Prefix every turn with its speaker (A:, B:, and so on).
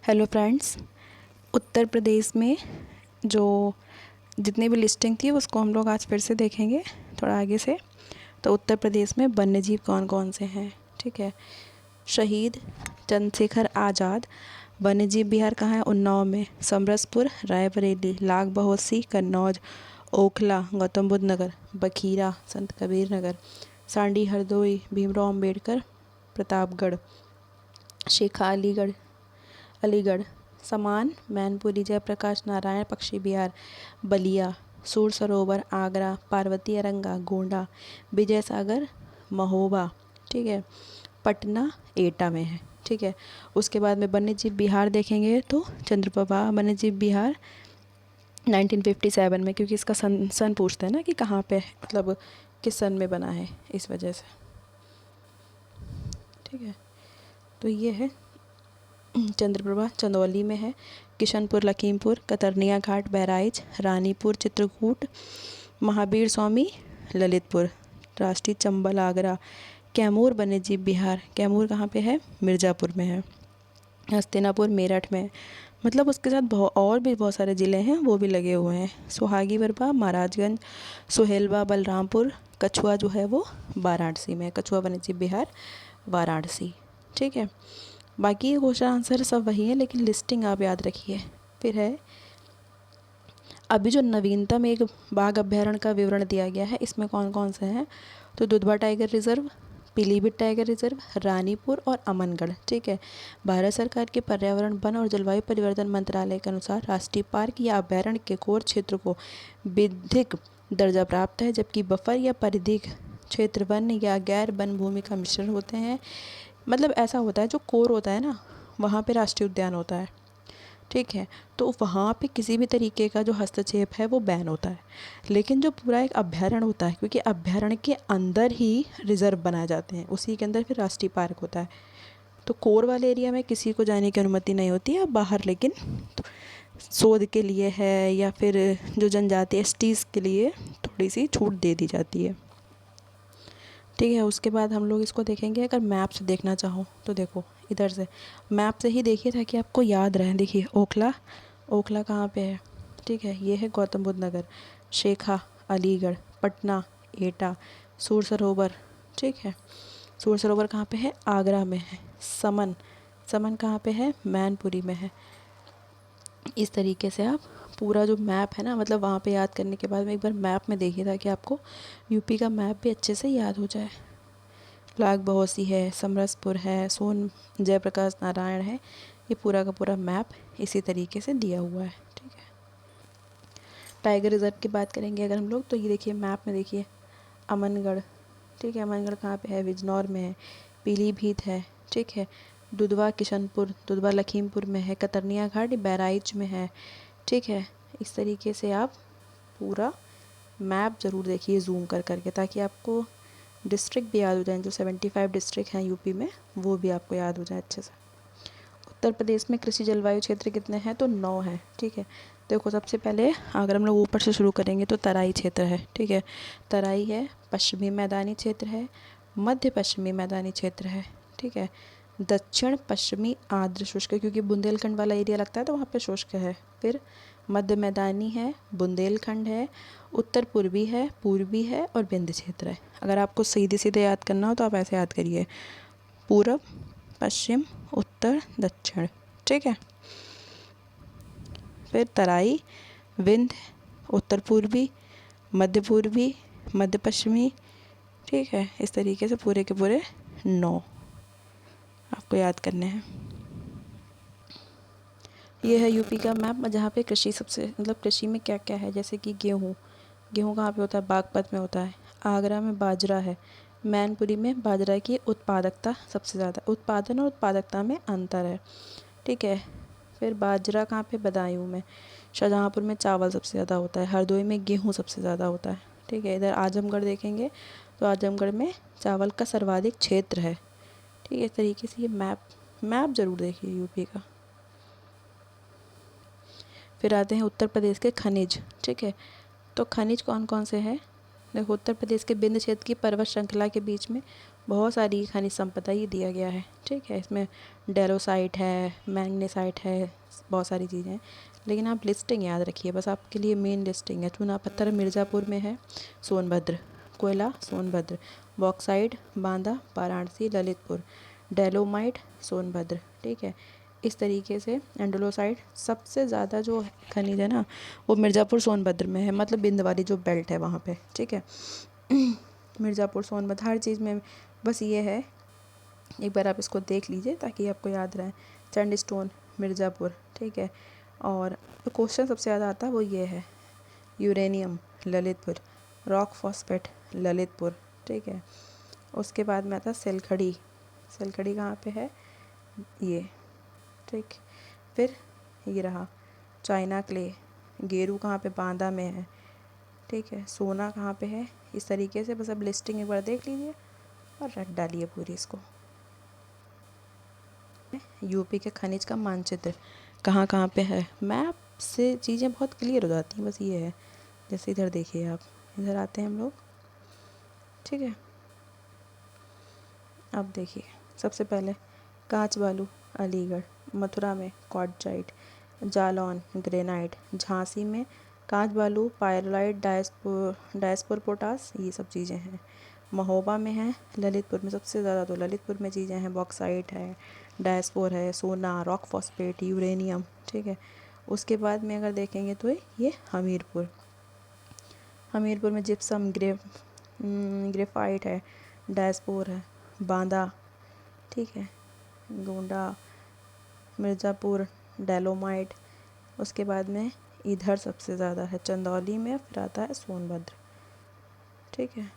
A: Hello friends. Uttar Pradesh में जो जितनी भी लिस्टिंग थी उसको हम लोग आज फिर से देखेंगे थोड़ा आगे से। तो उत्तर प्रदेश में वन्यजीव कौन कौन से हैं, ठीक है। शहीद चंद्रशेखर आज़ाद वन्यजीव विहार कहाँ है? उन्नाव में। समरसपुर, रायबरेली, लाख बहोसी, कन्नौज, ओखला, गौतम बुद्ध नगर, बखीरा, संत कबीर नगर, सांडी, हरदोई, भीमराव अम्बेडकर, प्रतापगढ़, शेखा अलीगढ़, समान, मैनपुरी, जयप्रकाश नारायण पक्षी विहार, बलिया, सूर सरोवर, आगरा, पार्वती अरंगा, गोंडा, विजय सागर, महोबा, ठीक है। पटना एटा में है, ठीक है। उसके बाद में वन्यजीव विहार देखेंगे तो चंद्रप्रभा वन्यजीव विहार 1957 में, क्योंकि इसका सन पूछते हैं ना कि कहाँ पे मतलब किस सन में बना है, इस वजह से, ठीक है। तो ये है चंद्रप्रभा चंदौली में है। किशनपुर लखीमपुर, कतरनिया घाट बहराइच, रानीपुर चित्रकूट, महावीर स्वामी ललितपुर, राष्ट्रीय चंबल आगरा। कैमूर वन्यजीव विहार, कैमूर कहाँ पे है? मिर्ज़ापुर में है। हस्तिनापुर मेरठ में, मतलब उसके साथ और भी बहुत सारे ज़िले हैं वो भी लगे हुए हैं। सुहागी बरपा महाराजगंज, सुहेलवा बलरामपुर, कछुआ जो है वो वाराणसी में, कछुआ वन्यजीव विहार वाराणसी, ठीक है। बाकी क्वेश्चन आंसर सब वही है, लेकिन लिस्टिंग आप याद रखिए। फिर है अभी जो नवीनतम एक बाघ अभ्यारण्य का विवरण दिया गया है, इसमें कौन कौन से हैं? तो Dudhwa tiger reserve, Pilibhit tiger reserve, Ranipur और अमनगढ़, ठीक है। भारत सरकार के पर्यावरण, वन और जलवायु परिवर्तन मंत्रालय के अनुसार राष्ट्रीय पार्क या अभ्यारण्य के कोर क्षेत्र को विधिक दर्जा प्राप्त है, जबकि बफर या परिधिक क्षेत्र वन या गैर वन भूमि का मिश्रण होते हैं। मतलब ऐसा होता है, जो कोर होता है ना, वहाँ पे राष्ट्रीय उद्यान होता है, ठीक है। तो वहाँ पे किसी भी तरीके का जो हस्तक्षेप है वो बैन होता है। लेकिन जो पूरा एक अभ्यारण्य होता है, क्योंकि अभ्यारण्य के अंदर ही रिजर्व बनाए जाते हैं, उसी के अंदर फिर राष्ट्रीय पार्क होता है। तो कोर वाले एरिया में किसी को जाने की अनुमति नहीं होती है बाहर, लेकिन शोध के लिए है या फिर जो जनजाति एसटीज़ के लिए थोड़ी सी छूट दे दी जाती है, ठीक है। उसके बाद हम लोग इसको देखेंगे। अगर मैप से देखना चाहो तो देखो, इधर से मैप से ही देखिए ताकि आपको याद रहे। देखिए ओखला कहाँ पे है, ठीक है। ये है गौतम बुद्ध नगर, शेखा अलीगढ़, पटना एटा, सूर सरोवर, ठीक है। सूर सरोवर कहाँ पे है? आगरा में है। समन कहाँ पे है? मैनपुरी में है। इस तरीके से आप पूरा जो मैप है ना, मतलब वहाँ पे याद करने के बाद में एक बार मैप में देखिए ताकि आपको यूपी का मैप भी अच्छे से याद हो जाए। लाख बहोसी है, समरसपुर है, सोन जयप्रकाश नारायण है। ये पूरा का पूरा मैप इसी तरीके से दिया हुआ है, ठीक है। टाइगर रिजर्व की बात करेंगे अगर हम लोग, तो ये देखिए मैप में देखिए अमनगढ़, ठीक है। अमनगढ़ कहाँ पे है? बिजनौर में है। पीलीभीत है, ठीक है। दुधवा किशनपुर, दुधवा लखीमपुर में है। कतरनिया घाट बहराइच में है, ठीक है। इस तरीके से आप पूरा मैप ज़रूर देखिए जूम कर करके, ताकि आपको डिस्ट्रिक्ट भी याद हो जाए। जो 75 डिस्ट्रिक्ट हैं यूपी में, वो भी आपको याद हो जाए अच्छे से। उत्तर प्रदेश में कृषि जलवायु क्षेत्र कितने हैं? तो 9 हैं, ठीक है। देखो सबसे पहले अगर हम लोग ऊपर से शुरू करेंगे तो तराई क्षेत्र है, ठीक है। तराई है, पश्चिमी मैदानी क्षेत्र है, मध्य पश्चिमी मैदानी क्षेत्र है, ठीक है। दक्षिण पश्चिमी आर्द्र शुष्क, क्योंकि बुंदेलखंड वाला एरिया लगता है तो वहाँ पे शुष्क है। फिर मध्य मैदानी है, बुंदेलखंड है, उत्तर पूर्वी है, पूर्वी है और विंध्य क्षेत्र है। अगर आपको सीधे सीधे याद करना हो तो आप ऐसे याद करिए, पूरब पश्चिम उत्तर दक्षिण, ठीक है। फिर तराई, विंध्य, उत्तर पूर्वी, मध्य पूर्वी, मध्य पश्चिमी, ठीक है। इस तरीके से पूरे के पूरे 9 आपको याद करने हैं। ये है यूपी का मैप, जहाँ पे कृषि सबसे मतलब कृषि में क्या क्या है, जैसे कि गेहूँ कहाँ पे होता है? बागपत में होता है। आगरा में बाजरा है। मैनपुरी में बाजरा की उत्पादकता सबसे ज़्यादा, उत्पादन और उत्पादकता में अंतर है, ठीक है। फिर बाजरा कहाँ पे? बदायूं में। शाहजहाँपुर में चावल सबसे ज़्यादा होता है। हरदोई में गेहूँ सबसे ज़्यादा होता है, ठीक है। इधर आजमगढ़ देखेंगे तो आजमगढ़ में चावल का सर्वाधिक क्षेत्र है, ठीक है। इस तरीके से ये मैप ज़रूर देखिए यूपी का। फिर आते हैं उत्तर प्रदेश के खनिज, ठीक है। तो खनिज कौन कौन से हैं? देखो उत्तर प्रदेश के विंध्य क्षेत्र की पर्वत श्रृंखला के बीच में बहुत सारी खनिज संपदा ही दिया गया है। ठीक है, इसमें डेलोसाइट है, मैग्नेसाइट है, बहुत सारी चीज़ें हैं, लेकिन आप लिस्टिंग याद रखिए, बस आपके लिए मेन लिस्टिंग है। चूना पत्थर मिर्ज़ापुर में है, सोनभद्र। कोयला सोनभद्र। बॉक्साइट बांदा, वाराणसी, ललितपुर। डेलोमाइट सोनभद्र। ठीक है, इस तरीके से एंडोलोसाइट सबसे ज़्यादा जो खनिज है ना वो मिर्ज़ापुर सोनभद्र में है, मतलब बिंद वाली जो बेल्ट है वहाँ पे। ठीक है, मिर्ज़ापुर सोनभद्र हर चीज़ में। बस ये है, एक बार आप इसको देख लीजिए ताकि आपको याद रहे। सैंडस्टोन मिर्ज़ापुर। ठीक है, और जो क्वेश्चन सबसे ज़्यादा आता है वो ये है, uranium Lalitpur, rock phosphate Lalitpur. ठीक है, उसके बाद में आता है सिलखड़ी। सिलखड़ी कहाँ पे है, ये। ठीक, फिर ये रहा चाइना क्ले, गेरू कहाँ पे, बांदा में है। ठीक है, सोना कहाँ पे है, इस तरीके से बस अब लिस्टिंग एक बार देख लीजिए और रट डालिए पूरी इसको। यूपी के खनिज का मानचित्र कहाँ कहाँ पे है, मैप से चीज़ें बहुत क्लियर हो जाती हैं। बस ये है, जैसे इधर देखिए आप, इधर आते हैं हम लोग। ठीक है, अब देखिए सबसे पहले कांच बालू अलीगढ़, मथुरा में क्वार्टजाइट, जालौन ग्रेनाइट, झांसी में कांच बालू, पायरोलाइट, डायस्पोर पोटास, ये सब चीज़ें हैं। महोबा में है, ललितपुर में सबसे ज़्यादा तो ललितपुर में चीज़ें हैं, बॉक्साइट है, डायस्पोर है, सोना, रॉक फॉस्फेट, यूरेनियम। ठीक है, उसके बाद में अगर देखेंगे तो ये हमीरपुर। हमीरपुर में जिप्सम ग्रेफाइट है, डायस्पोर है, बांदा। ठीक है, गोंडा, मिर्ज़ापुर, डेलोमाइट। उसके बाद में इधर सबसे ज़्यादा है चंदौली में, फिर आता है सोनभद्र। ठीक है,